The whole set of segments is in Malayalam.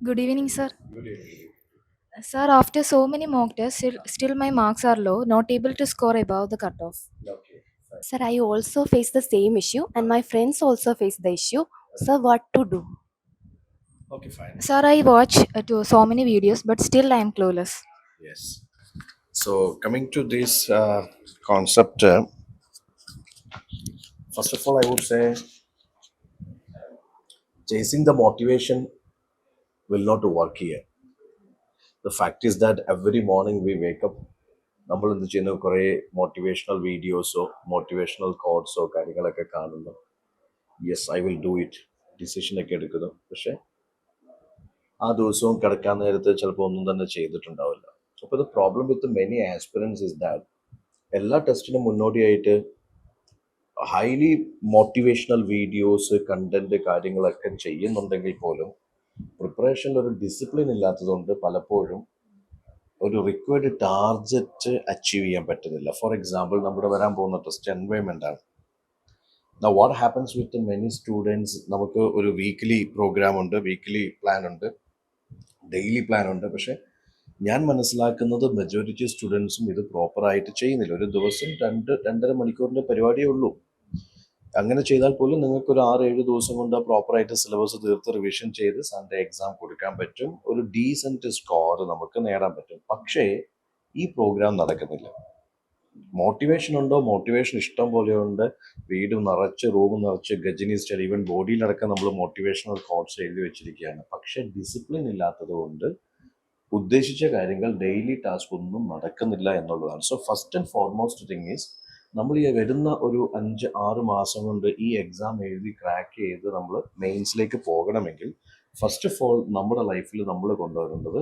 Good evening, sir. Good evening. Sir, after so many mock tests, still my marks are low, not able to score above the cutoff. Okay, fine. Sir, I also face the same issue, and my friends also face the issue. Sir, what to do? Okay, fine. Sir, I watch to so many videos, but still I am clueless. Yes. So coming to this concept, first of all, I would say chasing the motivation will not work here. The fact is that every morning we wake up, നമ്മൾ എന്ത് ചെയ്യുന്നു കുറേ മോട്ടിവേഷണൽ വീഡിയോസോ മോട്ടിവേഷണൽ കോഡ്സോ കാര്യങ്ങളൊക്കെ കാണുന്നു. Yes, I will do it, ഡിസിഷനൊക്കെ എടുക്കുന്നു. പക്ഷെ ആ ദിവസവും കിടക്കാൻ നേരത്ത് ചിലപ്പോൾ ഒന്നും തന്നെ ചെയ്തിട്ടുണ്ടാവില്ല. അപ്പോൾ the problem with many aspirants is that എല്ലാ ടെസ്റ്റിനും മുന്നോടിയായിട്ട് ഹൈലി മോട്ടിവേഷണൽ വീഡിയോസ് കണ്ടന്റ് കാര്യങ്ങളൊക്കെ ചെയ്യുന്നുണ്ടെങ്കിൽ പോലും പ്രിപ്പറേഷനിൽ ഒരു ഡിസിപ്ലിൻ ഇല്ലാത്തതുകൊണ്ട് പലപ്പോഴും ഒരു റിക്വയർഡ് ടാർഗറ്റ് അച്ചീവ് ചെയ്യാൻ പറ്റുന്നില്ല. ഫോർ എക്സാമ്പിൾ, നമ്മുടെ വരാൻ പോകുന്ന ടെസ്റ്റ് എൻവയോൺമെന്റ് ആണ്. What happens with many students, നമുക്ക് ഒരു വീക്ക്ലി പ്രോഗ്രാം ഉണ്ട്, വീക്ക്ലി പ്ലാൻ ഉണ്ട്, ഡെയിലി പ്ലാൻ ഉണ്ട്. പക്ഷെ ഞാൻ മനസ്സിലാക്കുന്നത് മെജോറിറ്റി സ്റ്റുഡൻസും ഇത് പ്രോപ്പറായിട്ട് ചെയ്യുന്നില്ല. ഒരു ദിവസം 2-2.5 മണിക്കൂറിൻ്റെ പരിപാടിയേ ഉള്ളൂ. അങ്ങനെ ചെയ്താൽ പോലും നിങ്ങൾക്ക് ഒരു 6-7 ദിവസം കൊണ്ട് പ്രോപ്പറായിട്ട് സിലബസ് തീർത്ത് റിവിഷൻ ചെയ്ത് സൺഡേ എക്സാം കൊടുക്കാൻ പറ്റും. ഒരു ഡീസൻറ്റ് സ്കോർ നമുക്ക് നേടാൻ പറ്റും. പക്ഷേ ഈ പ്രോഗ്രാം നടക്കുന്നില്ല. മോട്ടിവേഷൻ ഉണ്ടോ? മോട്ടിവേഷൻ ഇഷ്ടം പോലെയുണ്ട്. വീട് നിറച്ച്, റൂം നിറച്ച് ഗജനി സ്റ്റഡി, ഈവൻ ബോഡിയിലടക്കം നമ്മൾ മോട്ടിവേഷണൽ കോട്സ് എഴുതി വെച്ചിരിക്കുകയാണ്. പക്ഷേ ഡിസിപ്ലിൻ ഇല്ലാത്തത് കൊണ്ട് ഉദ്ദേശിച്ച കാര്യങ്ങൾ, ഡെയിലി ടാസ്ക് ഒന്നും നടക്കുന്നില്ല എന്നുള്ളതാണ്. So first and foremost thing is, നമ്മൾ ഈ വരുന്ന ഒരു 5-6 മാസം കൊണ്ട് ഈ എക്സാം എഴുതി ക്രാക്ക് ചെയ്ത് നമ്മൾ മെയിൻസിലേക്ക് പോകണമെങ്കിൽ ഫസ്റ്റ് ഓഫ് ഓൾ നമ്മുടെ ലൈഫിൽ നമ്മൾ കൊണ്ടുവരേണ്ടത്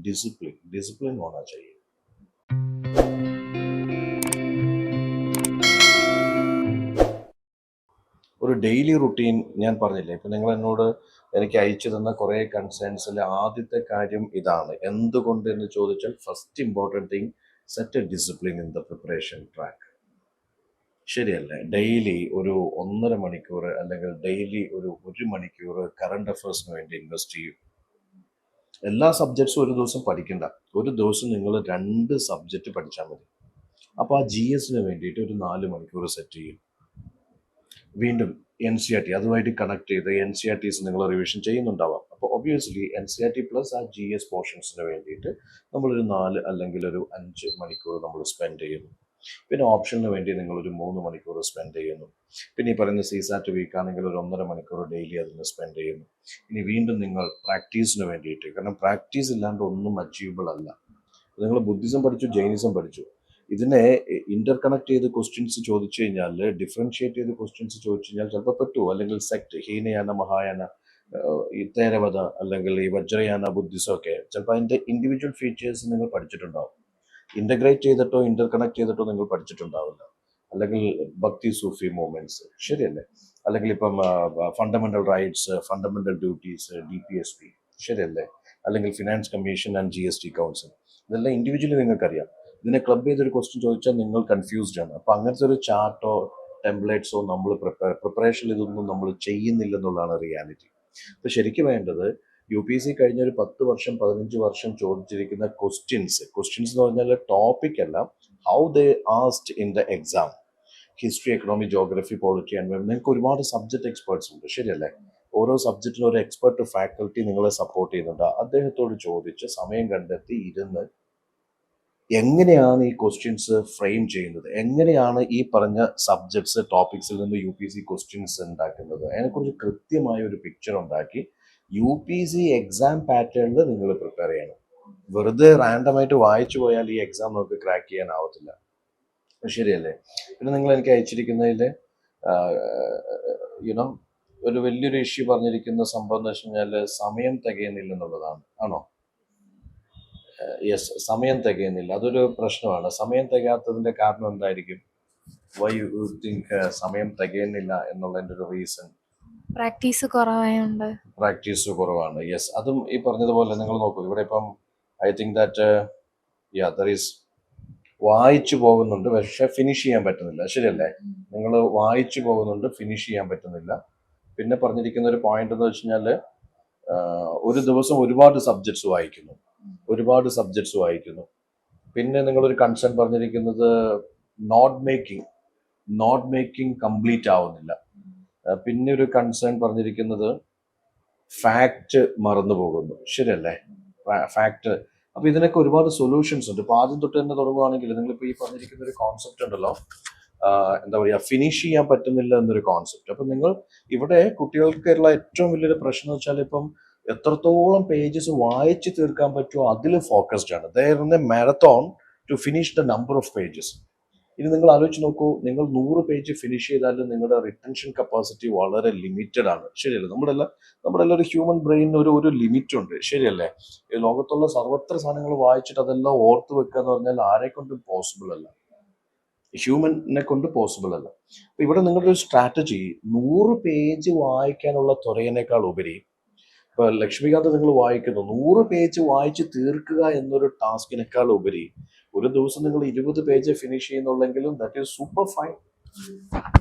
ഡിസിപ്ലിൻ होना चाहिए. ഒരു ഡെയിലി റുട്ടീൻ ഞാൻ പറഞ്ഞില്ലേ, ഇപ്പം നിങ്ങൾ എന്നോട് എനിക്ക് അയച്ചു തന്ന കുറേ കൺസേൺസിൽ ആദ്യത്തെ കാര്യം ഇതാണ്. എന്തുകൊണ്ട് എന്ന് ചോദിച്ചാൽ first important thing, set A discipline in the preparation track. ശരിയല്ലേ? ഡെയിലി ഒരു 1.5 മണിക്കൂർ അല്ലെങ്കിൽ ഡെയിലി ഒരു 1 മണിക്കൂർ കറണ്ട് അഫയേഴ്സിന് വേണ്ടി ഇൻവെസ്റ്റ് ചെയ്യും. എല്ലാ സബ്ജക്ട്സും ഒരു ദിവസം പഠിക്കണ്ട. ഒരു ദിവസം നിങ്ങൾ 2 സബ്ജക്റ്റ് പഠിച്ചാൽ മതി. അപ്പോൾ ആ ജി എസിന് വേണ്ടിയിട്ട് ഒരു 4 മണിക്കൂർ സെറ്റ് ചെയ്യും. വീണ്ടും എൻ സി ആർ ടി അതുമായിട്ട് കണക്ട് ചെയ്ത് എൻ സി ആർ ടീസ് നിങ്ങൾ റിവിഷൻ ചെയ്യുന്നുണ്ടാവാം. അപ്പോൾ obviously N C R T plus ആ ജി എസ് പോർഷൻസിന് വേണ്ടിയിട്ട് നമ്മളൊരു 4 അല്ലെങ്കിൽ ഒരു 5 മണിക്കൂർ നമ്മൾ സ്പെൻഡ് ചെയ്യുന്നു. പിന്നെ ഓപ്ഷന് വേണ്ടി നിങ്ങളൊരു 3 മണിക്കൂർ സ്പെൻഡ് ചെയ്യുന്നു. പിന്നെ ഈ പറയുന്ന സീസാറ്റ് വീക്ക് ആണെങ്കിൽ ഒരു 1.5 മണിക്കൂർ ഡെയിലി അതിന് സ്പെൻഡ് ചെയ്യുന്നു. ഇനി വീണ്ടും നിങ്ങൾ പ്രാക്ടീസിന് വേണ്ടിയിട്ട്, കാരണം പ്രാക്ടീസ് ഇല്ലാണ്ട് ഒന്നും അച്ചീവബിൾ അല്ല. നിങ്ങൾ ബുദ്ധിസം പഠിച്ചു, ജൈനിസം പഠിച്ചു, ഇതിനെ ഇന്റർ കണക്ട് ചെയ്ത് ക്വസ്റ്റ്യൻസ് ചോദിച്ചു കഴിഞ്ഞാൽ, ഡിഫറൻഷിയേറ്റ് ചെയ്ത് ക്വസ്റ്റ്യൻസ് ചോദിച്ചു കഴിഞ്ഞാൽ ചിലപ്പോൾ പറ്റുമോ? അല്ലെങ്കിൽ സെക്ട്, ഹീനയാന, മഹായാന, ഈ തേരവത അല്ലെങ്കിൽ ഈ വജ്രയാന ബുദ്ധിസം ഒക്കെ ചിലപ്പോൾ അതിൻ്റെ ഇൻഡിവിജ്വൽ ഫീച്ചേഴ്സ് നിങ്ങൾ പഠിച്ചിട്ടുണ്ടാവും. ഇന്റഗ്രേറ്റ് ചെയ്തിട്ടോ ഇന്റർ കണക്ട് ചെയ്തിട്ടോ നിങ്ങൾ പഠിച്ചിട്ടുണ്ടാവില്ല. അല്ലെങ്കിൽ ഭക്തി സൂഫി മൂവ്മെന്റ്സ്, ശരിയല്ലേ? അല്ലെങ്കിൽ ഇപ്പം fundamental rights, fundamental duties, DPSP, ശരിയല്ലേ? അല്ലെങ്കിൽ finance commission and GST council, ഇതെല്ലാം ഇൻഡിവിജ്വലി നിങ്ങൾക്കറിയാം. ഇതിനെ ക്ലബ് ചെയ്തൊരു ക്വസ്റ്റ്യൻ ചോദിച്ചാൽ നിങ്ങൾ കൺഫ്യൂസ്ഡ് ആണ്. അപ്പോൾ അങ്ങനത്തെ ഒരു ചാർട്ടോ ടെംപ്ലേറ്റ്സോ നമ്മൾ പ്രിപ്പറേഷൻ ഇതൊന്നും നമ്മൾ ചെയ്യുന്നില്ലെന്നുള്ളതാണ് റിയാലിറ്റി. അപ്പോൾ ശരിക്കും വേണ്ടത് UPSC കഴിഞ്ഞ ഒരു 10 വർഷം 15 വർഷം ചോദിച്ചിരിക്കുന്ന ക്വസ്റ്റ്യൻസ് എന്ന് പറഞ്ഞാൽ ടോപ്പിക് അല്ല, how they asked in the exam. History, economy, geography, polity, environment, നിങ്ങൾക്ക് ഒരുപാട് സബ്ജക്ട് എക്സ്പേർട്സ് ഉണ്ട്, ശരിയല്ലേ? ഓരോ സബ്ജക്റ്റിലും ഒരു എക്സ്പെർട്ട് ഫാക്കൽറ്റി നിങ്ങളെ സപ്പോർട്ട് ചെയ്യുന്നുണ്ട്. അദ്ദേഹത്തോട് ചോദിച്ച് സമയം കണ്ടെത്തി ഇരുന്ന് എങ്ങനെയാണ് ഈ ക്വസ്റ്റ്യൻസ് ഫ്രെയിം ചെയ്യുന്നത്, എങ്ങനെയാണ് ഈ പറഞ്ഞ സബ്ജക്ട്സ് ടോപ്പിക്സിൽ നിന്ന് UPSC ക്വസ്റ്റ്യൻസ് ഉണ്ടാക്കുന്നത്, അതിനെക്കുറിച്ച് കൃത്യമായ ഒരു പിക്ചർ ഉണ്ടാക്കി UPSC എക്സാം പാറ്റേണിൽ നിങ്ങൾ പ്രിപ്പയർ ചെയ്യണം. വെറുതെ റാൻഡമായിട്ട് വായിച്ചു പോയാൽ ഈ എക്സാം നമുക്ക് ക്രാക്ക് ചെയ്യാനാവത്തില്ല, ശരിയല്ലേ? പിന്നെ നിങ്ങൾ എനിക്ക് അയച്ചിരിക്കുന്നതിൽ യുനോ ഒരു വലിയൊരു ഇഷ്യൂ പറഞ്ഞിരിക്കുന്ന സംഭവം എന്ന് വെച്ച് കഴിഞ്ഞാൽ സമയം തികയുന്നില്ലെന്നുള്ളതാണ്. ആണോ? യെസ്, സമയം തികയുന്നില്ല, അതൊരു പ്രശ്നമാണ്. സമയം തികയാത്തതിന്റെ കാരണം എന്തായിരിക്കും? വൈ യു തിങ്ക് സമയം തികയുന്നില്ല എന്നുള്ളതിന്റെ ഒരു റീസൺ? പ്രാക്ടീസ് കുറവായുണ്ട്. പ്രാക്ടീസ് കുറവാണ്. യെസ്, അതും ഈ പറഞ്ഞതുപോലെ നിങ്ങൾ നോക്കൂ, ഇവിടെ ഇപ്പം I think that there is വായിച്ചു പോകുന്നുണ്ട് പക്ഷെ ഫിനിഷ് ചെയ്യാൻ പറ്റുന്നില്ല, ശരിയല്ലേ? നിങ്ങൾ വായിച്ചു പോകുന്നുണ്ട്, ഫിനിഷ് ചെയ്യാൻ പറ്റുന്നില്ല. പിന്നെ പറഞ്ഞിരിക്കുന്ന ഒരു പോയിന്റ് എന്ന് വെച്ച് കഴിഞ്ഞാൽ ഒരു ദിവസം ഒരുപാട് സബ്ജക്ട്സ് വായിക്കുന്നു. പിന്നെ നിങ്ങളൊരു കൺസേൺ പറഞ്ഞിരിക്കുന്നത് നോട്ട് മേക്കിംഗ് കംപ്ലീറ്റ് ആവുന്നില്ല. പിന്നെ ഒരു കൺസേൺ പറഞ്ഞിരിക്കുന്നത് ഫാക്റ്റ് മറന്നു പോകുന്നു. ശരിയല്ലേ? ഫാക്റ്റ്. അപ്പൊ ഇതിനൊക്കെ ഒരുപാട് സൊല്യൂഷൻസ് ഉണ്ട്. ഇപ്പൊ ആദ്യം തൊട്ട് തന്നെ തുടങ്ങുകയാണെങ്കിൽ നിങ്ങളിപ്പോ ഈ പറഞ്ഞിരിക്കുന്ന ഒരു കോൺസെപ്റ്റ് ഉണ്ടല്ലോ, എന്താ പറയുക, ഫിനിഷ് ചെയ്യാൻ പറ്റുന്നില്ല എന്നൊരു കോൺസെപ്റ്റ്. അപ്പൊ നിങ്ങൾ ഇവിടെ കുട്ടികൾക്കുള്ള ഏറ്റവും വലിയൊരു പ്രശ്നം എന്ന് വെച്ചാൽ ഇപ്പം എത്രത്തോളം പേജസ് വായിച്ച് തീർക്കാൻ പറ്റുമോ അതിൽ ഫോക്കസ്ഡ് ആണ്. There in A marathon to finish the number of pages. ഇനി നിങ്ങൾ ആലോചിച്ച് നോക്കൂ, നിങ്ങൾ 100 പേജ് ഫിനിഷ് ചെയ്താലും നിങ്ങളുടെ റിട്ടൻഷൻ കപ്പാസിറ്റി വളരെ ലിമിറ്റഡ് ആണ്. ശരിയല്ലേ? നമ്മുടെ ഒരു ഹ്യൂമൻ ബ്രെയിനിന് ഒരു ലിമിറ്റ് ഉണ്ട്. ശരിയല്ലേ? ഈ ലോകത്തുള്ള സർവത്ര സാധനങ്ങൾ വായിച്ചിട്ട് അതെല്ലാം ഓർത്ത് വെക്കുക എന്ന് പറഞ്ഞാൽ ആരെ കൊണ്ടും പോസിബിൾ അല്ല. ഹ്യൂമനെ കൊണ്ട് പോസിബിൾ അല്ല. അപ്പൊ ഇവിടെ നിങ്ങളുടെ ഒരു സ്ട്രാറ്റജി 100 പേജ് വായിക്കാനുള്ള ത്വരയേക്കാൾ ഉപരി, ഇപ്പൊ ലക്ഷ്മികാന്ത് നിങ്ങൾ വായിക്കുന്നു, 100 പേജ് വായിച്ച് തീർക്കുക എന്നൊരു ടാസ്കിനേക്കാൾ ഉപരി ഒരു ദിവസം നിങ്ങൾ 20 പേജ് ഫിനിഷ് ചെയ്യുന്നുള്ളെങ്കിലും ദാറ്റ് ഈസ് സൂപ്പർ ഫൈൻ.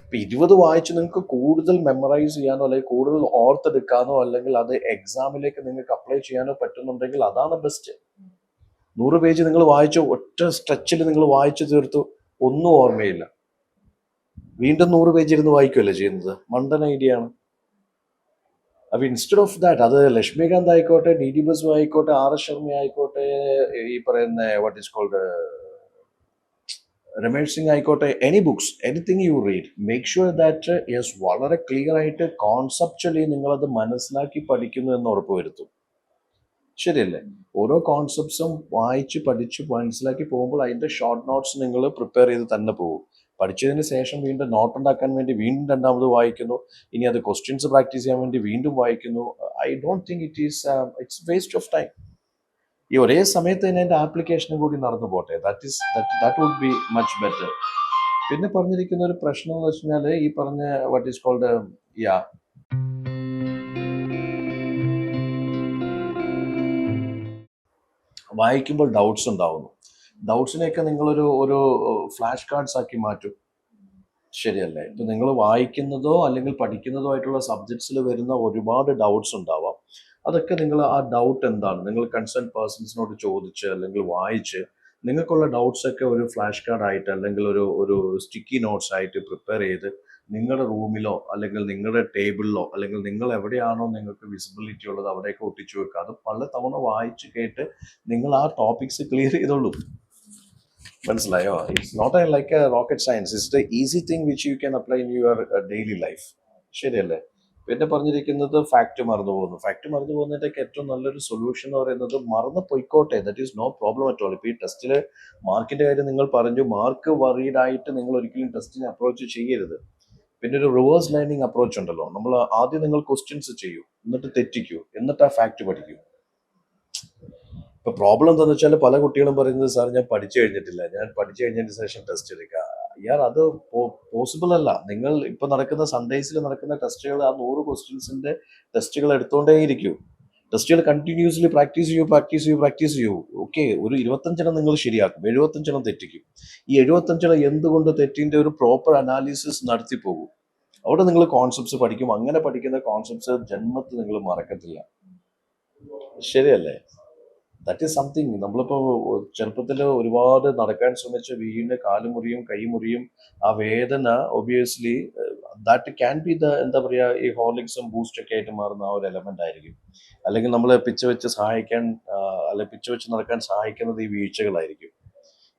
ഇപ്പൊ 20 വായിച്ച് നിങ്ങൾക്ക് കൂടുതൽ മെമ്മറൈസ് ചെയ്യാനോ അല്ലെങ്കിൽ കൂടുതൽ ഓർത്തെടുക്കാനോ അല്ലെങ്കിൽ അത് എക്സാമിലേക്ക് നിങ്ങൾക്ക് അപ്ലൈ ചെയ്യാനോ പറ്റുന്നുണ്ടെങ്കിൽ അതാണ് ബെസ്റ്റ്. 100 പേജ് നിങ്ങൾ വായിച്ചു, ഒറ്റ സ്ട്രെച്ചിൽ നിങ്ങൾ വായിച്ചു തീർത്തു, ഒന്നും ഓർമ്മയില്ല, വീണ്ടും 100 പേജ് ഇരുന്ന് വായിക്കുമല്ലേ ചെയ്യുന്നത്? മണ്ടൻ ഐഡിയ ആണ്. അപ്പൊ ഇൻസ്റ്റെഡ് ഓഫ് ദാറ്റ്, അത് ലക്ഷ്മികാന്ത് ആയിക്കോട്ടെ, ഡി ഡി ബസു ആയിക്കോട്ടെ, ആർ എസ് ശർമ്മ ആയിക്കോട്ടെ, ഈ പറയുന്ന what is called Ramesh Singh ആയിക്കോട്ടെ, any books, anything you read, make sure that yes വളരെ ക്ലിയർ ആയിട്ട് കോൺസെപ്ച്വലി നിങ്ങളത് മനസ്സിലാക്കി പഠിക്കുന്നു എന്ന് ഉറപ്പുവരുത്തും. ശരിയല്ലേ? ഓരോ കോൺസെപ്റ്റ്സും വായിച്ച് പഠിച്ച് മനസ്സിലാക്കി പോകുമ്പോൾ അതിന്റെ ഷോർട്ട് നോട്ട്സ് നിങ്ങൾ പ്രിപ്പയർ ചെയ്ത് തന്നെ പോകും. പഠിച്ചതിന് ശേഷം വീണ്ടും നോട്ട് ഉണ്ടാക്കാൻ വേണ്ടി വീണ്ടും രണ്ടാമത് വായിക്കുന്നു, ഇനി അത് ക്വസ്റ്റ്യൻസ് പ്രാക്ടീസ് ചെയ്യാൻ വേണ്ടി വീണ്ടും വായിക്കുന്നു. I don't think it's waste of time. ഈ ഒരേ സമയത്ത് തന്നെ അതിന്റെ ആപ്ലിക്കേഷനും കൂടി നടന്നു പോട്ടെ. That would be much better. പിന്നെ പറഞ്ഞിരിക്കുന്ന ഒരു പ്രശ്നം എന്ന് വെച്ചാൽ ഈ പറഞ്ഞ വാട്ട് ഈസ് കോൾഡ് വായിക്കുമ്പോൾ ഡൗട്ട്സ് ഉണ്ടാവുന്നു. ഡൗട്ട്സിനെയൊക്കെ നിങ്ങളൊരു ഫ്ലാഷ് കാർഡ്സ് ആക്കി മാറ്റും. ശരിയല്ലേ? ഇപ്പൊ നിങ്ങൾ വായിക്കുന്നതോ അല്ലെങ്കിൽ പഠിക്കുന്നതോ ആയിട്ടുള്ള സബ്ജക്ട്സിൽ വരുന്ന ഒരുപാട് ഡൗട്ട്സ് ഉണ്ടാവാം. അതൊക്കെ നിങ്ങൾ ആ ഡൗട്ട് എന്താണ് നിങ്ങൾ കൺസേൺ പേഴ്സൺസിനോട് ചോദിച്ച് അല്ലെങ്കിൽ വായിച്ച് നിങ്ങൾക്കുള്ള ഡൗട്ട്സ് ഒക്കെ ഒരു ഫ്ലാഷ് കാർഡ് ആയിട്ട് അല്ലെങ്കിൽ ഒരു സ്റ്റിക്കി നോട്ട്സ് ആയിട്ട് പ്രിപ്പയർ ചെയ്ത് നിങ്ങളുടെ റൂമിലോ അല്ലെങ്കിൽ നിങ്ങളുടെ ടേബിളിലോ അല്ലെങ്കിൽ നിങ്ങൾ എവിടെയാണോ നിങ്ങൾക്ക് വിസിബിലിറ്റി ഉള്ളത് അവിടെയൊക്കെ ഒട്ടിച്ചു വെക്കുക. അത് പല തവണ വായിച്ച് കേട്ട് നിങ്ങൾ ആ ടോപ്പിക്സ് ക്ലിയർ ചെയ്തോളൂ. മനസ്സിലായോ? It's not like a rocket science, it's the easy thing which you can apply in your daily life. ശരിയല്ലേ? പിന്നെ പറഞ്ഞിരിക്കുന്നത് ഫാക്ട് മറന്നു പോകുന്നതിൻ്റെയൊക്കെ ഏറ്റവും നല്ലൊരു സൊല്യൂഷൻ എന്ന് പറയുന്നത് മറന്നു പൊയ്ക്കോട്ടെ. That is no problem at all. ഇപ്പൊ ഈ ടെസ്റ്റില് മാർക്കിന്റെ കാര്യം നിങ്ങൾ പറഞ്ഞു, മാർക്ക് വറീഡ് ആയിട്ട് നിങ്ങൾ ഒരിക്കലും ടെസ്റ്റിനെ അപ്രോച്ച് ചെയ്യരുത്. പിന്നെ ഒരു റിവേഴ്സ് ലേണിംഗ് അപ്രോച്ച് ഉണ്ടല്ലോ, നമ്മൾ ആദ്യം നിങ്ങൾ ക്വസ്റ്റ്യൻസ് ചെയ്യൂ, എന്നിട്ട് തെറ്റിക്കൂ, എന്നിട്ട് ആ ഫാക്ട് പഠിക്കൂ. ഇപ്പൊ പ്രോബ്ലം എന്താണെന്ന് വെച്ചാൽ പല കുട്ടികളും പറയുന്നത്, സാർ ഞാൻ പഠിച്ചു കഴിഞ്ഞിട്ടില്ല, ഞാൻ പഠിച്ചു കഴിഞ്ഞതിന് ശേഷം ടെസ്റ്റ് എടുക്കുക. യാർ, അത് പോസിബിൾ അല്ല. നിങ്ങൾ ഇപ്പൊ നടക്കുന്ന സൺഡേസിൽ നടക്കുന്ന ടെസ്റ്റുകൾ, ആ 100 ക്വസ്റ്റ്യൻസിന്റെ ടെസ്റ്റുകൾ എടുത്തുകൊണ്ടേയിരിക്കും. ടെസ്റ്റുകൾ കണ്ടിന്യൂസ്ലി പ്രാക്ടീസ് ചെയ്യൂ. ഓക്കെ, ഒരു 25 നിങ്ങൾ ശരിയാക്കും, 75 തെറ്റിക്കും. ഈ 75 എന്തുകൊണ്ട് തെറ്റിന്റെ ഒരു പ്രോപ്പർ അനാലിസിസ് നടത്തി പോകും. അവിടെ നിങ്ങൾ കോൺസെപ്റ്റ്സ് പഠിക്കും. അങ്ങനെ പഠിക്കുന്ന കോൺസെപ്റ്റ്സ് ജന്മത്തിൽ നിങ്ങൾ മറക്കത്തില്ല. ശരിയല്ലേ? That is something. നമ്മളിപ്പോ ചെറുപ്പത്തിൽ ഒരുപാട് നടക്കാൻ ശ്രമിച്ച് വീണ് കാലുമുറിയും കൈമുറിയും, ആ വേദന obviously that can be the എന്താ പറയാ, ഈ ഹോർലിക്സും ബൂസ്റ്റൊക്കെ ആയിട്ട് മാറുന്ന ആ ഒരു എലമെന്റ് ആയിരിക്കും. അല്ലെങ്കിൽ നമ്മളെ പിച്ച വെച്ച് നടക്കാൻ സഹായിക്കുന്നത് ഈ വീഴ്ചകളായിരിക്കും.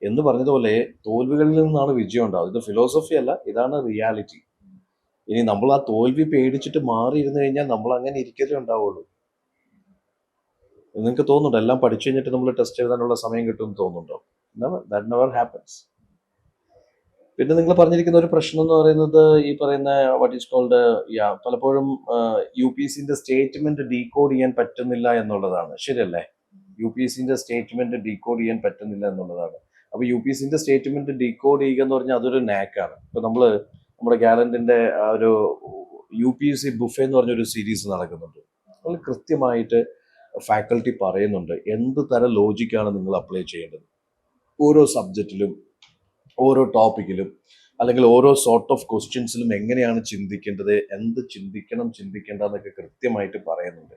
എന്ന് പറഞ്ഞതുപോലെ തോൽവികളിൽ നിന്നാണ് വിജയം ഉണ്ടാവുക. ഇത് ഫിലോസഫി അല്ല, ഇതാണ് റിയാലിറ്റി. ഇനി നമ്മൾ ആ തോൽവി പേടിച്ചിട്ട് മാറിയിരുന്നു കഴിഞ്ഞാൽ നമ്മൾ അങ്ങനെ ഇരിക്കലേ ഉണ്ടാവുള്ളൂ. നിങ്ങൾക്ക് തോന്നുന്നുണ്ടോ എല്ലാം പഠിച്ചു കഴിഞ്ഞിട്ട് നമ്മൾ ടെസ്റ്റ് എഴുതാനുള്ള സമയം കിട്ടുമെന്ന് തോന്നുന്നുണ്ടോ? That never happens. പിന്നെ നിങ്ങൾ പറഞ്ഞിരിക്കുന്ന ഒരു പ്രശ്നം എന്ന് പറയുന്നത് ഈ പറയുന്ന വാട്ട് ഈസ് കോൾഡ് പലപ്പോഴും UPSCന്റെ സ്റ്റേറ്റ്മെന്റ് ഡീകോഡ് ചെയ്യാൻ പറ്റുന്നില്ല എന്നുള്ളതാണ്. ശരിയല്ലേ? UPSCന്റെ സ്റ്റേറ്റ്മെന്റ് ഡീകോഡ് ചെയ്യാൻ പറ്റുന്നില്ല എന്നുള്ളതാണ്. അപ്പൊ UPSCന്റെ സ്റ്റേറ്റ്മെന്റ് ഡീകോഡ് ചെയ്യുക എന്ന് പറഞ്ഞാൽ അതൊരു നാക്കാണ്. ഇപ്പൊ നമ്മുടെ ഗാലന്റിന്റെ ആ ഒരു UPSC ബുഫേ എന്ന് പറഞ്ഞൊരു സീരീസ് നടക്കുന്നുണ്ട്. നമ്മൾ കൃത്യമായിട്ട് ഫാക്കൽറ്റി പറയുന്നുണ്ട് എന്ത് തരം ലോജിക്കാണ് നിങ്ങൾ അപ്ലൈ ചെയ്യേണ്ടത്. ഓരോ സബ്ജക്റ്റിലും ഓരോ ടോപ്പിക്കിലും അല്ലെങ്കിൽ ഓരോ സോർട്ട് ഓഫ് ക്വസ്റ്റ്യൻസിലും എങ്ങനെയാണ് ചിന്തിക്കേണ്ടത്, എന്ത് ചിന്തിക്കേണ്ടതെന്നൊക്കെ കൃത്യമായിട്ട് പറയുന്നുണ്ട്.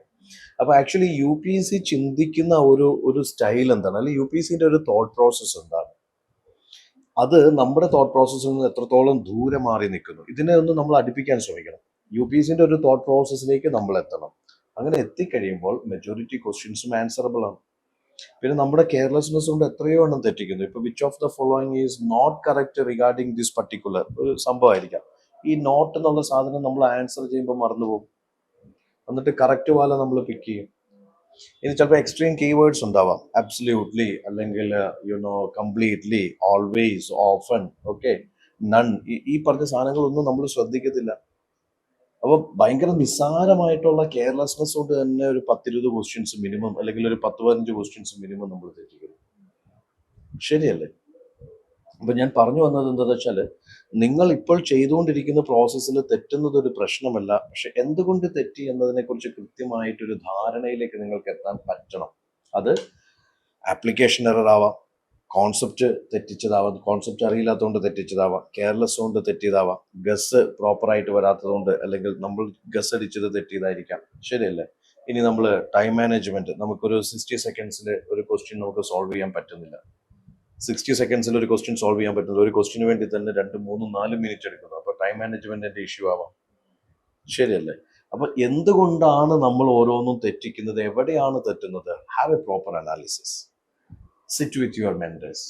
അപ്പൊ actually U P S C ചിന്തിക്കുന്ന ഒരു സ്റ്റൈൽ എന്താണ്, അല്ലെങ്കിൽ യു പി എസ് സിന്റെ ഒരു തോട്ട് പ്രോസസ്സ് എന്താണ്, അത് നമ്മുടെ തോട്ട് പ്രോസസ്സിൽ നിന്ന് എത്രത്തോളം ദൂരെ മാറി നിൽക്കുന്നു, ഇതിനെ ഒന്ന് നമ്മൾ അടുപ്പിക്കാൻ ശ്രമിക്കണം. യു പി എസിന്റെ ഒരു തോട്ട് പ്രോസസ്സിലേക്ക് നമ്മൾ എത്തണം. അങ്ങനെ എത്തിക്കഴിയുമ്പോൾ മെജോറിറ്റി ക്വസ്റ്റ്യൻസും ആൻസറബിൾ ആണ്. പിന്നെ നമ്മുടെ കെയർലെസ്നെസ് കൊണ്ട് എത്രയോ എണ്ണം തെറ്റിക്കുന്നു. ഇപ്പൊ which of the following is not correct regarding this particular ഒരു സംഭവമായിരിക്കാം. ഈ നോട്ട് എന്നുള്ള സാധനം നമ്മൾ ആൻസർ ചെയ്യുമ്പോൾ മറന്നുപോകും, എന്നിട്ട് കറക്റ്റ് പോലെ നമ്മൾ പിക്ക് ചെയ്യും. ഇനി ചിലപ്പോൾ എക്സ്ട്രീം കീവേഡ്സ് ഉണ്ടാവാം, അബ്സല്യൂട്ട്ലി അല്ലെങ്കിൽ completely, always, often, okay, none, ഈ പറഞ്ഞ സാധനങ്ങളൊന്നും നമ്മൾ ശ്രദ്ധിക്കത്തില്ല. അപ്പൊ ഭയങ്കര നിസ്സാരമായിട്ടുള്ള കെയർലെസ്നെസ് കൊണ്ട് തന്നെ ഒരു 10-20 ക്വസ്റ്റ്യൻസ് മിനിമം, അല്ലെങ്കിൽ ഒരു 10-15 ക്വസ്റ്റ്യൻസ് മിനിമം നമ്മൾ തെറ്റിക്കുന്നു. ശരിയല്ലേ? അപ്പൊ ഞാൻ പറഞ്ഞു വന്നത് എന്താണെന്ന് വെച്ചാൽ, നിങ്ങൾ ഇപ്പോൾ ചെയ്തുകൊണ്ടിരിക്കുന്ന പ്രോസസ്സിൽ തെറ്റുന്നത് ഒരു പ്രശ്നമല്ല, പക്ഷെ എന്തുകൊണ്ട് തെറ്റി എന്നതിനെ കുറിച്ച് കൃത്യമായിട്ടൊരു ധാരണയിലേക്ക് നിങ്ങൾക്ക് എത്താൻ പറ്റണം. അത് ആപ്ലിക്കേഷൻ എറർ ആവാം, കോൺസെപ്റ്റ് തെറ്റിച്ചതാവാം, കോൺസെപ്റ്റ് അറിയില്ലാത്തതുകൊണ്ട് തെറ്റിച്ചതാവാം, കെയർലെസ് കൊണ്ട് തെറ്റിയതാവാം, ഗസ് പ്രോപ്പറായിട്ട് വരാത്തതുകൊണ്ട്, അല്ലെങ്കിൽ നമ്മൾ ഗസ് അടിച്ചത് തെറ്റിയതായിരിക്കാം. ശരിയല്ലേ? ഇനി നമ്മൾ ടൈം മാനേജ്മെന്റ്, നമുക്കൊരു 60 സെക്കൻഡ്സിൽ ഒരു ക്വസ്റ്റ്യൻ നമുക്ക് സോൾവ് ചെയ്യാൻ പറ്റുന്നില്ല. 60 സെക്കൻഡ്സിൽ ഒരു ക്വസ്റ്റ്യൻ സോൾവ് ചെയ്യാൻ പറ്റുന്നത് ഒരു ക്വസ്റ്റ്യന് വേണ്ടി തന്നെ 2, 3, 4 മിനിറ്റ് എടുക്കുന്നു. അപ്പൊ ടൈം മാനേജ്മെന്റിന്റെ ഇഷ്യൂ ആവാം. ശരിയല്ലേ? അപ്പൊ എന്തുകൊണ്ടാണ് നമ്മൾ ഓരോന്നും തെറ്റിക്കുന്നത്, എവിടെയാണ് തെറ്റുന്നത്? Have a proper analysis. Sit with your mentors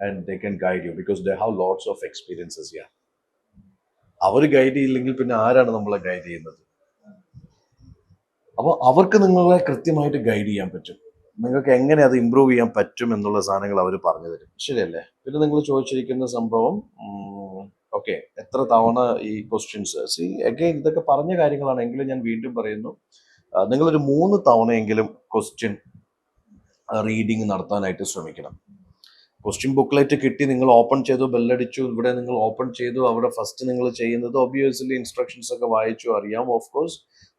and they can guide you because they have lots of experiences here. അവർ ഗൈഡ് ചെയ്യില്ലെങ്കിൽ പിന്നെ ആരാണ് നമ്മളെ ഗൈഡ് ചെയ്യുന്നത്? അപ്പോൾ അവർക്ക് നിങ്ങളെ കൃത്യമായിട്ട് ഗൈഡ് ചെയ്യാൻ പറ്റും. നിങ്ങൾക്ക് എങ്ങനെ അത് ഇമ്പ്രൂവ് ചെയ്യാൻ പറ്റും എന്നുള്ള സാധനങ്ങൾ അവർ പറഞ്ഞു തരും. ശരിയല്ലേ? പിന്നെ നിങ്ങൾ ചോദിച്ചിരിക്കുന്ന സംഭവം, ഓക്കെ, എത്ര തവണ ഈ ക്വസ്റ്റ്യൻസ്, അഗൈൻ ഇതൊക്കെ പറഞ്ഞ കാര്യങ്ങളാണെങ്കിലും ഞാൻ വീണ്ടും പറയുന്നു, നിങ്ങളൊരു 3 തവണയെങ്കിലും ക്വസ്റ്റ്യൻ റീഡിങ് നടത്താനായിട്ട് ശ്രമിക്കണം. ക്വസ്റ്റ്യൻ ബുക്ക്ലെറ്റ് കിട്ടി, നിങ്ങൾ ഓപ്പൺ ചെയ്തു, ബെല്ലടിച്ചു, ഇവിടെ നിങ്ങൾ ഓപ്പൺ ചെയ്തു, അവിടെ ഫസ്റ്റ് നിങ്ങൾ ചെയ്യുന്നത് ഒബ്വിയസ്ലി ഇൻസ്ട്രക്ഷൻസ് ഒക്കെ വായിച്ചു അറിയാം. ഓഫ് കോഴ്സ്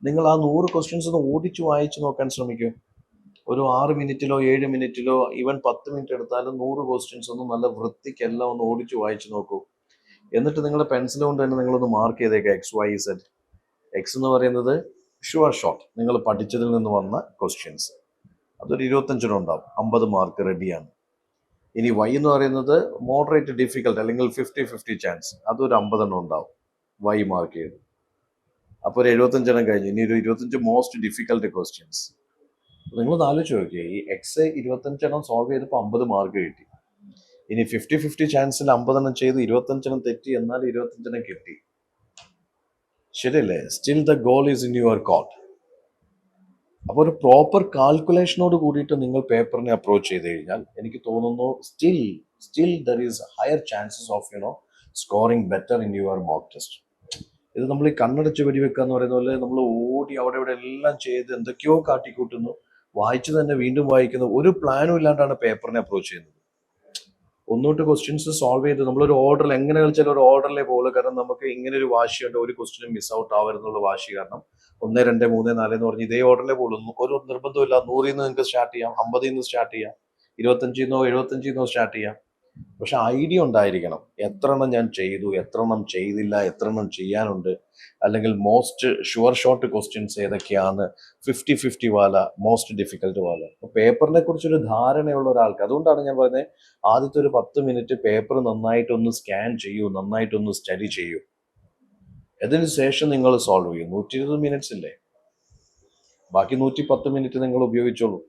നിങ്ങൾ ആ 100 ക്വസ്റ്റ്യൻസ് ഒന്ന് ഓടിച്ചു വായിച്ചു നോക്കാൻ ശ്രമിക്കും. ഒരു 6 മിനിറ്റിലോ 7 മിനിറ്റിലോ ഈവൻ 10 മിനിറ്റ് എടുത്താലും 100 ക്വസ്റ്റ്യൻസ് ഒന്ന് നല്ല വൃത്തിക്ക് എല്ലാം ഒന്ന് ഓടിച്ചു വായിച്ചു നോക്കൂ. എന്നിട്ട് നിങ്ങളുടെ പെൻസിൽ കൊണ്ട് തന്നെ നിങ്ങളൊന്ന് മാർക്ക് ചെയ്തേക്കുക XYZ. എക്സ് എന്ന് പറയുന്നത് ഷുവർ ഷോട്ട്, നിങ്ങൾ പഠിച്ചതിൽ നിന്ന് വന്ന ക്വസ്റ്റ്യൻസ്. അതൊരു 25 ഉണ്ടാവും, 50 മാർക്ക് റെഡിയാണ്. ഇനി Y എന്ന് പറയുന്നത് മോഡറേറ്റ് ഡിഫിക്കൽട്ട്, അല്ലെങ്കിൽ 50-50 ചാൻസ്, അതൊരു 50 ഉണ്ടാവും, Y മാർക്ക് ചെയ്തു. അപ്പോൾ ഒരു 75 കഴിഞ്ഞു. ഇനി ഒരു 25 മോസ്റ്റ് ഡിഫിക്കൽട്ട് ക്വസ്റ്റ്യൻസ്. നിങ്ങളൊന്ന് ആലോചിച്ച് നോക്കിയേ, ഈ എക്സ് 25 സോൾവ് ചെയ്തപ്പോൾ 50 മാർക്ക് കിട്ടി. ഇനി 50-50 ചാൻസിൽ 50 ചെയ്ത് 25 തെറ്റി, എന്നാൽ 25 കിട്ടി. ശരിയല്ലേ? Still the goal is in your court. അപ്പോൾ ഒരു പ്രോപ്പർ കാൽക്കുലേഷനോട് കൂടിയിട്ട് നിങ്ങൾ പേപ്പറിനെ അപ്രോച്ച് ചെയ്ത് കഴിഞ്ഞാൽ എനിക്ക് തോന്നുന്നു still there is higher chances of scoring better in your mock test. ഇത് നമ്മൾ ഈ കണ്ണടച്ച് വെടിവെക്കുക എന്ന് പറയുന്ന പോലെ നമ്മൾ ഓടി അവിടെ ഇവിടെ എല്ലാം ചെയ്ത് എന്തൊക്കെയോ കാട്ടിക്കൂട്ടുന്നു, വായിച്ചു തന്നെ വീണ്ടും വായിക്കുന്നു, ഒരു പ്ലാനും ഇല്ലാണ്ടാണ് പേപ്പറിനെ അപ്രോച്ച് ചെയ്യുന്നത്. ഒന്നോട്ട് ക്വസ്റ്റ്യൻസ് സോൾവ് ചെയ്ത് നമ്മളൊരു ഓർഡറിൽ എങ്ങനെ കളിച്ചാലും ഒരു ഓർഡറിലെ പോലെ, കാരണം നമുക്ക് ഇങ്ങനെ ഒരു വാശിയുണ്ട്, ഒരു ക്വസ്റ്റ്യനും മിസ് ഔട്ട് ആവരുന്നുള്ള വാശി കാരണം 1, 2, 3, 4 എന്ന് പറഞ്ഞ് ഇതേ ഓർഡറിലെ പോകുന്നു. ഒരു നിർബന്ധമില്ല. 100 നിങ്ങൾക്ക് സ്റ്റാർട്ട് ചെയ്യാം, 50 സ്റ്റാർട്ട് ചെയ്യാം, 25 75 സ്റ്റാർട്ട് ചെയ്യാം. പക്ഷെ ഐഡിയ ഉണ്ടായിരിക്കണം, എത്ര എണ്ണം ഞാൻ ചെയ്തു, എത്ര എണ്ണം ചെയ്തില്ല, എത്ര എണ്ണം ചെയ്യാനുണ്ട്, അല്ലെങ്കിൽ മോസ്റ്റ് ഷുവർ ഷോട്ട് ക്വസ്റ്റ്യൻസ് ഏതൊക്കെയാണ്, 50-50 വാല, മോസ്റ്റ് ഡിഫിക്കൽട്ട് വാല. അപ്പൊ പേപ്പറിനെ കുറിച്ചൊരു ധാരണയുള്ള ഒരാൾക്ക്, അതുകൊണ്ടാണ് ഞാൻ പറയുന്നത്, ആദ്യത്തെ ഒരു 10 മിനിറ്റ് പേപ്പർ നന്നായിട്ടൊന്ന് സ്കാൻ ചെയ്യൂ, നന്നായിട്ടൊന്ന് സ്റ്റഡി ചെയ്യൂ. അതിന് ശേഷം നിങ്ങൾ സോൾവ് ചെയ്യും. 120 മിനിറ്റ്സ് ഇല്ലേ, ബാക്കി 110 മിനിറ്റ് നിങ്ങൾ ഉപയോഗിച്ചോളൂ.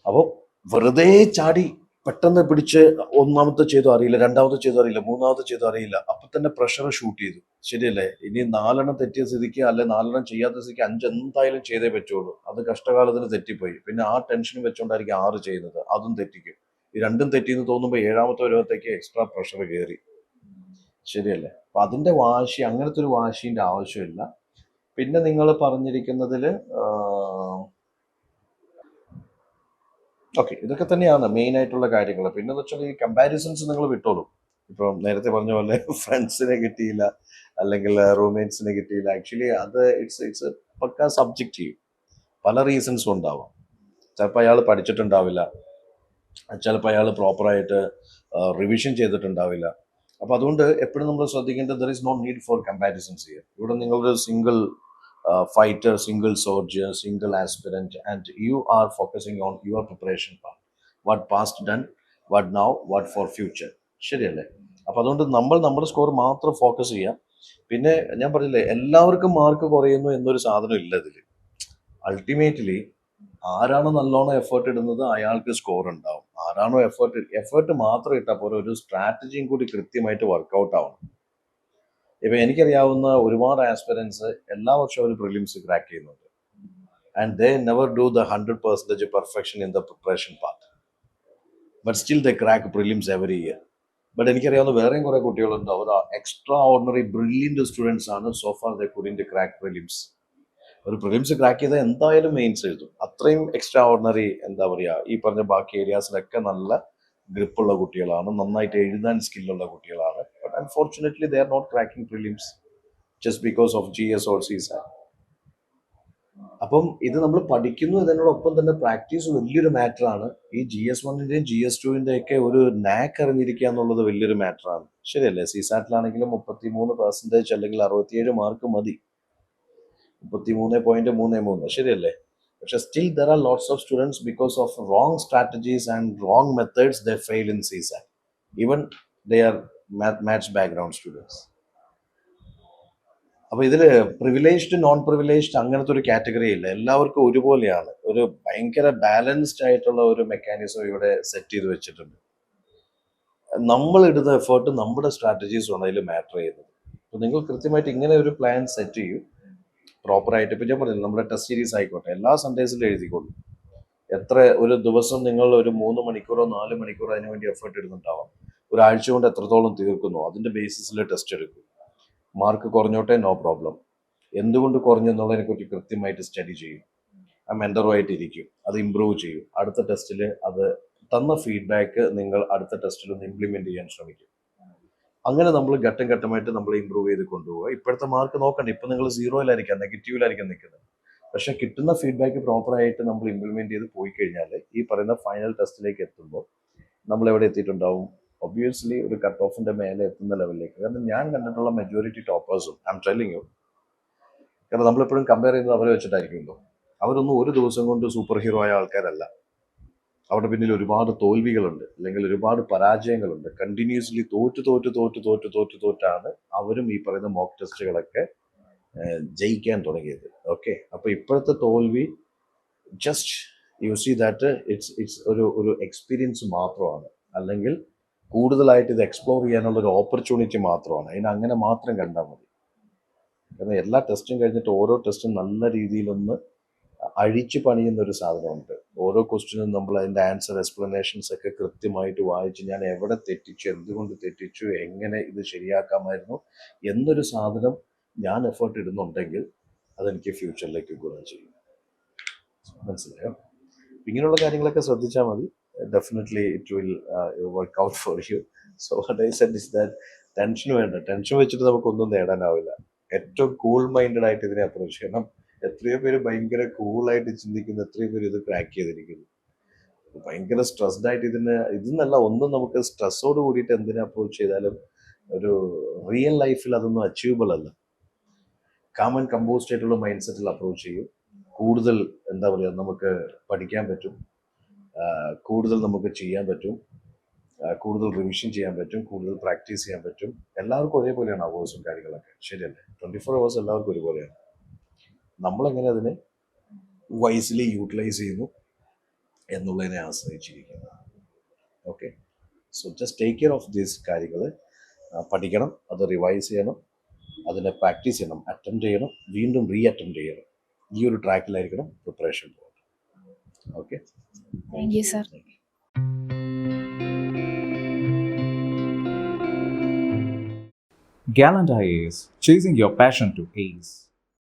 അപ്പോൾ വെറുതെ ചാടി പെട്ടെന്ന് പിടിച്ച് ഒന്നാമത്തെ ചെയ്തു അറിയില്ല, രണ്ടാമത്തെ ചെയ്തു അറിയില്ല, മൂന്നാമത്തെ ചെയ്തു അറിയില്ല, അപ്പൊ തന്നെ പ്രഷർ ഷൂട്ട് ചെയ്തു. ശരിയല്ലേ? ഇനി 4 തെറ്റിയ സ്ഥിതിക്ക്, അല്ലെ 4 ചെയ്യാത്ത സ്ഥിതിക്ക് 5 എന്തായാലും ചെയ്തേ പറ്റുള്ളൂ. അത് കഷ്ടകാലത്തിന് തെറ്റിപ്പോയി, പിന്നെ ആ ടെൻഷൻ വെച്ചോണ്ടായിരിക്കും 6 ചെയ്യുന്നത്, അതും തെറ്റിക്കും. ഈ 2 തെറ്റിയെന്ന് തോന്നുമ്പോൾ 7ാമത്തെ വരുമ്പോഴത്തേക്ക് എക്സ്ട്രാ പ്രഷർ കയറി. ശരിയല്ലേ? അപ്പൊ അതിന്റെ വാശി, അങ്ങനത്തെ ഒരു വാശിന്റെ ആവശ്യമില്ല. പിന്നെ നിങ്ങൾ പറഞ്ഞിരിക്കുന്നതിൽ ഓക്കെ, ഇതൊക്കെ തന്നെയാണ് മെയിൻ ആയിട്ടുള്ള കാര്യങ്ങൾ. പിന്നെ വെച്ചാൽ ഈ കമ്പാരിസൺസ് നിങ്ങൾ വിട്ടോളൂ. ഇപ്പം നേരത്തെ പറഞ്ഞ പോലെ ഫ്രണ്ട്സിനെ കിട്ടിയില്ല, അല്ലെങ്കിൽ റൂംമേറ്റ്സിനെ കിട്ടിയില്ല, ആക്ച്വലി അത് ഇറ്റ്സ് പക്ക സബ്ജക്റ്റീവ്. പല റീസൺസും ഉണ്ടാവാം. ചിലപ്പോൾ അയാൾ പഠിച്ചിട്ടുണ്ടാവില്ല, ചിലപ്പോൾ അയാൾ പ്രോപ്പറായിട്ട് റിവിഷൻ ചെയ്തിട്ടുണ്ടാവില്ല. അപ്പോൾ അതുകൊണ്ട് എപ്പോഴും നമ്മൾ ശ്രദ്ധിക്കേണ്ടത് there is no need for comparisons here. ഇവിടെ നിങ്ങളൊരു single fighter, single soldier, single aspirant and you are focusing on your preparation part. What past done, what now, what for future. ശരിയല്ലേ? അപ്പോൾ അതുകൊണ്ട് നമ്മൾ നമ്മുടെ സ്കോർ മാത്രം ഫോക്കസ് ചെയ്യാം. പിന്നെ ഞാൻ പറഞ്ഞില്ലേ, എല്ലാവർക്കും മാർക്ക് കുറയുന്നു എന്നൊരു സാധനം ഇല്ല ഇതിൽ. അൾട്ടിമേറ്റ്ലി ആരാണ് നല്ലോണം എഫേർട്ട് ഇടുന്നത് അയാൾക്ക് സ്കോർ ഉണ്ടാവും. ആരാണോ എഫേർട്ട് മാത്രം ഇട്ടാൽ പോലെ ഒരു സ്ട്രാറ്റജിയും കൂടി കൃത്യമായിട്ട് വർക്കൗട്ട് ആവണം. ഇപ്പം എനിക്കറിയാവുന്ന ഒരുപാട് ആസ്പിരൻസ് എല്ലാ വർഷവും ഒരു പ്രിലിംസ് ക്രാക്ക് ചെയ്യുന്നുണ്ട്. And they never do the 100% perfection in the preparation part, but still the crack prelims every year. But എനിക്കറിയാവുന്ന വേറെയും കുറേ കുട്ടികളുണ്ട്, അവർ എക്സ്ട്രാ ഓർഡിനറി ബ്രില്യൻറ്റ് സ്റ്റുഡൻസ് ആണ്. സോ ഫാർ ദേ കുഡിന്റ് ക്രാക്ക് പ്രിലിംസ്. ഒരു പ്രിലിംസ് ക്രാക്ക് ചെയ്താൽ എന്തായാലും മെയിൻസ് എഴുതും. അത്രയും എക്സ്ട്രാ ഓർഡിനറി, എന്താ പറയുക, ഈ പറഞ്ഞ ബാക്കി ഏരിയാസിലൊക്കെ നല്ല ഗ്രിപ്പുള്ള കുട്ടികളാണ്, നന്നായിട്ട് എഴുതാൻ സ്കില്ലുള്ള കുട്ടികളാണ്. But unfortunately they are not cracking prelims just because of GS or CSAT. അപ്പം ഇത് നമ്മൾ പഠിക്കുന്നു, ഇതിനോടൊപ്പം തന്നെ പ്രാക്ടീസ് വലിയൊരു മാറ്ററാണ്. ഈ GS1-ൻ്റെയും GS2-ൻ്റെ ഒക്കെ ഒരു നാക്ക് അറിഞ്ഞിരിക്കുക എന്നുള്ളത് വലിയൊരു മാറ്ററാണ്. ശരിയല്ലേ? CSAT-ലാണെങ്കിലും 33% അല്ലെങ്കിൽ 67 മാർക്ക് മതി, 33.33, ശരിയല്ലേ? പക്ഷെ still there are lots of students because of wrong strategies and wrong methods they fail in CSAT. Even they are maths background students. അപ്പോൾ ഇതിൽ പ്രിവിലേജ്ഡ്, നോൺ പ്രിവിലേജ്ഡ് അങ്ങനത്തെ ഒരു കാറ്റഗറി ഇല്ല. എല്ലാവർക്കും ഒരുപോലെയാണ്. ഒരു ഭയങ്കര ബാലൻസ്ഡ് ആയിട്ടുള്ള ഒരു മെക്കാനിസം ഇവിടെ സെറ്റ് ചെയ്ത് വെച്ചിട്ടുണ്ട്. നമ്മൾ ഇടുന്ന എഫേർട്ട്, നമ്മുടെ സ്ട്രാറ്റജീസും അതിൽ മാറ്റർ ചെയ്യുന്നത്. അപ്പോൾ നിങ്ങൾ കൃത്യമായിട്ട് ഇങ്ങനെ ഒരു പ്ലാൻ സെറ്റ് ചെയ്യൂ പ്രോപ്പറായിട്ട്. ഇപ്പം ഞാൻ പറഞ്ഞില്ല, നമ്മുടെ ടെസ്റ്റ് സീരീസ് ആയിക്കോട്ടെ, എല്ലാ സൺഡേസിലും എഴുതിക്കോളൂ. എത്ര ഒരു ദിവസം നിങ്ങൾ ഒരു 3 മണിക്കൂറോ 4 മണിക്കൂറോ അതിന് വേണ്ടി എഫേർട്ട് ഇടുന്നുണ്ടാവാം. ഒരാഴ്ച കൊണ്ട് എത്രത്തോളം തീർക്കുന്നു അതിൻ്റെ ബേസിസിൽ ടെസ്റ്റ് എടുക്കും. മാർക്ക് കുറഞ്ഞോട്ടെ, നോ പ്രോബ്ലം. എന്തുകൊണ്ട് കുറഞ്ഞു എന്നുള്ളതിനെക്കുറിച്ച് കൃത്യമായിട്ട് സ്റ്റഡി ചെയ്യും. ആ മെൻറ്ററുമായിട്ട് ഇരിക്കും, അത് ഇമ്പ്രൂവ് ചെയ്യും. അടുത്ത ടെസ്റ്റിൽ അത് തന്ന ഫീഡ്ബാക്ക് നിങ്ങൾ അടുത്ത ടെസ്റ്റിൽ ഒന്ന് ഇംപ്ലിമെൻറ്റ് ചെയ്യാൻ ശ്രമിക്കും. അങ്ങനെ നമ്മൾ ഘട്ടം ഘട്ടമായിട്ട് നമ്മൾ ഇമ്പ്രൂവ് ചെയ്ത് കൊണ്ടുപോവുക. ഇപ്പോഴത്തെ മാർക്ക് നോക്കണ്ട, ഇപ്പം നിങ്ങൾ 0-ലായിരിക്കാം, നെഗറ്റീവിലായിരിക്കും നിൽക്കുന്നത്. പക്ഷെ കിട്ടുന്ന ഫീഡ്ബാക്ക് പ്രോപ്പറായിട്ട് നമ്മൾ ഇംപ്ലിമെൻറ്റ് ചെയ്ത് പോയി കഴിഞ്ഞാൽ ഈ പറയുന്ന ഫൈനൽ ടെസ്റ്റിലേക്ക് എത്തുമ്പോൾ നമ്മൾ എവിടെ എത്തിയിട്ടുണ്ടാവും? ഒബ്വിയസ്ലി ഒരു കട്ട് ഓഫിൻ്റെ മേലെ എത്തുന്ന ലെവലിലേക്ക്. കാരണം ഞാൻ കണ്ടിട്ടുള്ള മെജോറിറ്റി ടോപ്പേഴ്സും, ഐ എം ടെല്ലിങ് യു, കാരണം നമ്മളെപ്പോഴും കമ്പയർ ചെയ്യുന്നത് അവരെ വെച്ചിട്ടായിരിക്കുമല്ലോ. അവരൊന്നും ഒരു ദിവസം കൊണ്ട് സൂപ്പർ ഹീറോ ആയ ആൾക്കാരല്ല. അവരുടെ പിന്നിൽ ഒരുപാട് തോൽവികളുണ്ട്, അല്ലെങ്കിൽ ഒരുപാട് പരാജയങ്ങളുണ്ട്. കണ്ടിന്യൂസ്ലി തോറ്റാണ് അവരും ഈ പറയുന്ന മോക്ക് ടെസ്റ്റുകളൊക്കെ ജയിക്കാൻ തുടങ്ങിയത്. ഓക്കെ, അപ്പോൾ ഇപ്പോഴത്തെ തോൽവി just you C that it's ഒരു എക്സ്പീരിയൻസ് മാത്രമാണ്, അല്ലെങ്കിൽ കൂടുതലായിട്ട് ഇത് എക്സ്പ്ലോർ ചെയ്യാനുള്ള ഒരു ഓപ്പർച്യൂണിറ്റി മാത്രമാണ്. അതിന് അങ്ങനെ മാത്രം കണ്ടാൽ മതി. കാരണം എല്ലാ ടെസ്റ്റും കഴിഞ്ഞിട്ട് ഓരോ ടെസ്റ്റും നല്ല രീതിയിലൊന്ന് അഴിച്ചു പണിയുന്ന ഒരു സാധനമുണ്ട്. ഓരോ ക്വസ്റ്റ്യനും നമ്മൾ അതിൻ്റെ ആൻസർ എക്സ്പ്ലനേഷൻസ് ഒക്കെ കൃത്യമായിട്ട് വായിച്ച്, ഞാൻ എവിടെ തെറ്റിച്ചു, എന്തുകൊണ്ട് തെറ്റിച്ചു, എങ്ങനെ ഇത് ശരിയാക്കാമായിരുന്നു എന്നൊരു സാധനം ഞാൻ എഫേർട്ട് ഇടുന്നുണ്ടെങ്കിൽ അതെനിക്ക് ഫ്യൂച്ചറിലേക്ക് ഗുണം ചെയ്യും. മനസ്സിലായോ? ഇങ്ങനെയുള്ള കാര്യങ്ങളൊക്കെ ശ്രദ്ധിച്ചാൽ മതി. Definitely it will work out for you. So what I said is that tension വേണ്ട. ടെൻഷൻ വെച്ചിട്ട് നമുക്കൊന്നും നേടാനാവില്ല. ഏറ്റവും കൂൾ മൈൻഡഡ് ആയിട്ട് ഇതിനെ അപ്രോച്ച് ചെയ്യണം. എത്രയോ പേര് ഭയങ്കര കൂളായിട്ട് ചിന്തിക്കുന്നു, എത്രയോ പേര് ഇത് ക്രാക്ക് ചെയ്തിരിക്കുന്നു. ഭയങ്കര സ്ട്രെസ്ഡ് ആയിട്ട് ഇതെന്നല്ല, ഒന്നും നമുക്ക് സ്ട്രെസ്സോട് കൂടിയിട്ട് എന്തിനെ അപ്രോച്ച് ചെയ്താലും ഒരു റിയൽ ലൈഫിൽ അതൊന്നും അച്ചീവബിൾ അല്ല. കാം ആൻഡ് കമ്പോസ്ഡ് ആയിട്ടുള്ള മൈൻഡ് സെറ്റിൽ അപ്രോച്ച് ചെയ്യും. കൂടുതൽ എന്താ പറയുക, നമുക്ക് പഠിക്കാൻ പറ്റും, കൂടുതൽ നമുക്ക് ചെയ്യാൻ പറ്റും, കൂടുതൽ റിവിഷൻ ചെയ്യാൻ പറ്റും, കൂടുതൽ പ്രാക്ടീസ് ചെയ്യാൻ പറ്റും. എല്ലാവർക്കും ഒരേപോലെയാണ് അവേഴ്സും കാര്യങ്ങളൊക്കെ, ശരിയല്ലേ? 24 hours എല്ലാവർക്കും ഒരുപോലെയാണ്. നമ്മളെങ്ങനെ അതിനെ വൈസ്ലി യൂട്ടിലൈസ് ചെയ്യുന്നു എന്നുള്ളതിനെ ആശ്രയിച്ചിരിക്കുന്നു. Okay, so just take care of these കാര്യങ്ങൾ. പഠിക്കണം, അത് റിവൈസ് ചെയ്യണം, അതിനെ പ്രാക്ടീസ് ചെയ്യണം, അറ്റംപ്റ്റ് ചെയ്യണം, വീണ്ടും അറ്റംപ്റ്റ് ചെയ്യണം. ഈ ഒരു ട്രാക്കിലായിരിക്കണം പ്രിപ്പറേഷൻ പോകുന്നത്. Okay, Thank you, sir. Gallant IAS, chasing your passion to ace.